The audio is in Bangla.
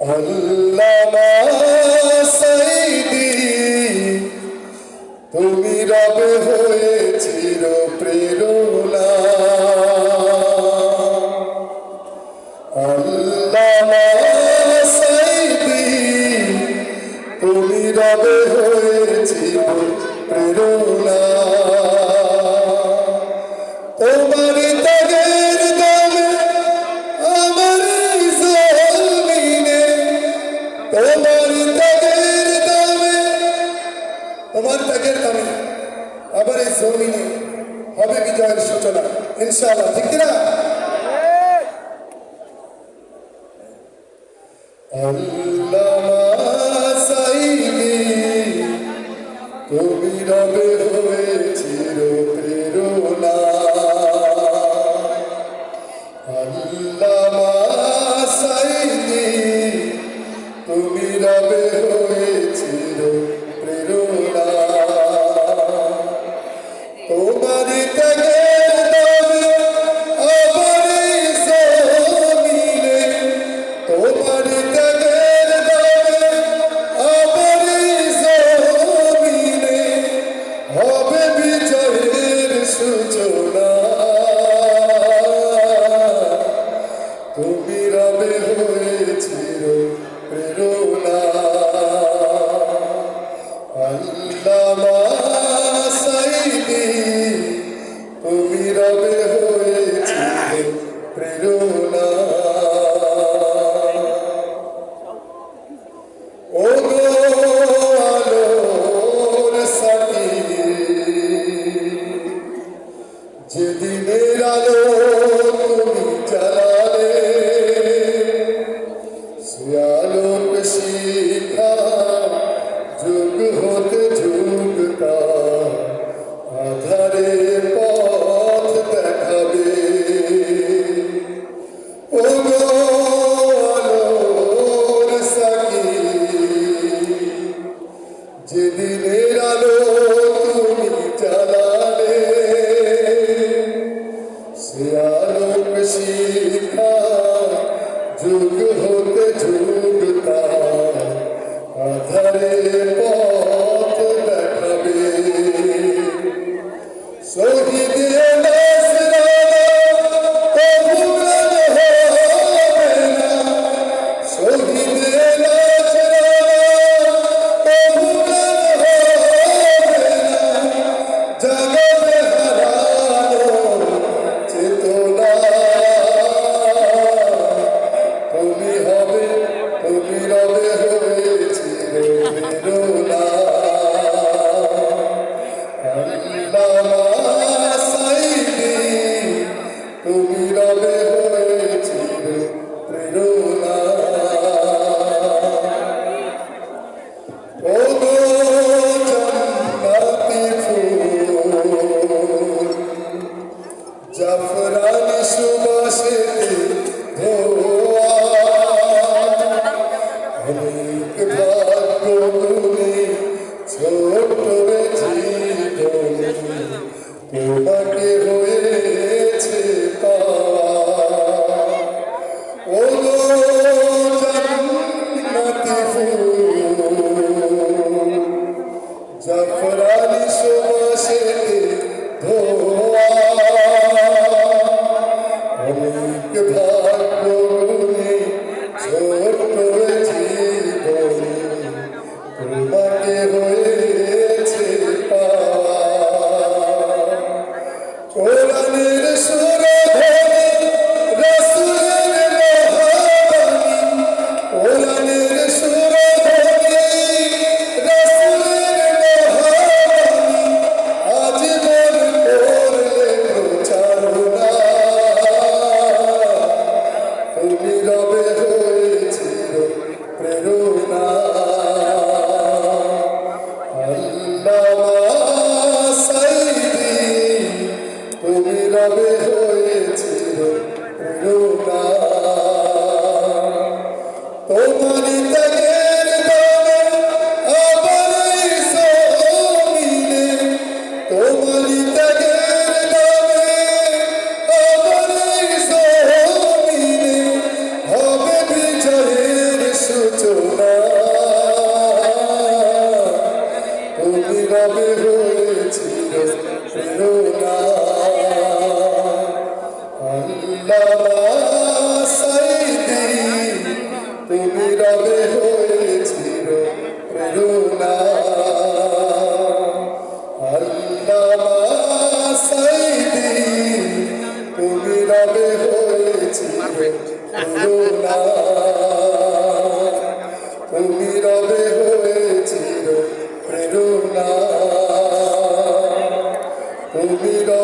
আল্লামা সাইদি তুমি রবে হয়ে চির প্রেরণা আল্লামা সাইদি তুমি রবে হয়ে চির প্রেরণা তোমার ত্যাগের দামে আমার জমিনে তোমার ত্যাগের দামে আবার এই জমিনে হবে বিজয়ের সূচনা ইনশাআল্লাহ ঠিক কিনা আল্লামা সাইদি তুমি রবে হয়ে চির প্রেরণা আল্লামা সাইদি তুমি রবে হয়ে চির প্রেরণা তোমার ত্যাগের দামে আবার এই জমিনে তোমার ত্যাগের দামে আবার এই জমিনে হবে বিজয়ের সূচনা তুমি রবে হয়ে চির প্রেরণা আল্লামা সাইদি তুমি রবে হয়ে চির প্রেরণা ও গো আলোর সাথী যেদিনের আলো তুমি জ্বালালে সে আলোক শিখা যুগ হতে যুগতা আধারে পথ দেখাবে ও গো আলোর সাথী যেদিনের আলো তুমি জ্বালালে সে আলোক শিখা যুগ হতে যুগতা আধারে পথ দেখাবে শহীদ নাসরানা কবুল হবে না শহীদ নাসরানা কবুল হবে না জাগবে হারানো চেতনা তুমি হবে তুমি রবে হয়ে চির প্রেরণা আল্লামা সাইদি তুমি রবে হয়ে চির প্রেরণা ও গো জান্নাতি ফুল জাফরানি সুবাসেতে ধোয়া অনেক ভাগ্য তুমি ছোট জীবনে তোমাকে হয়েছে পাওয়া ও গো জান্নাতি ফুল জাফরানি সুবাসেতে ধোয়া অনেক ভাগ্য গুণে ছোট জীবনে তোমাকে হয়েছে পাওয়া কোরআনের সুরধ্বনি রাসূলের লোহাবাণী কোরআনের সুরধ্বনি রাসূলের লোহাবাণী আজীবন করলে প্রচারণা হয়েছিল প্রেরণা। আল্লামা সাঈদী তুমি রবে হয়েছিল প্রেরণা। আল্লামা সাঈদী তুমি রবে হয়েছিল প্রেরণা।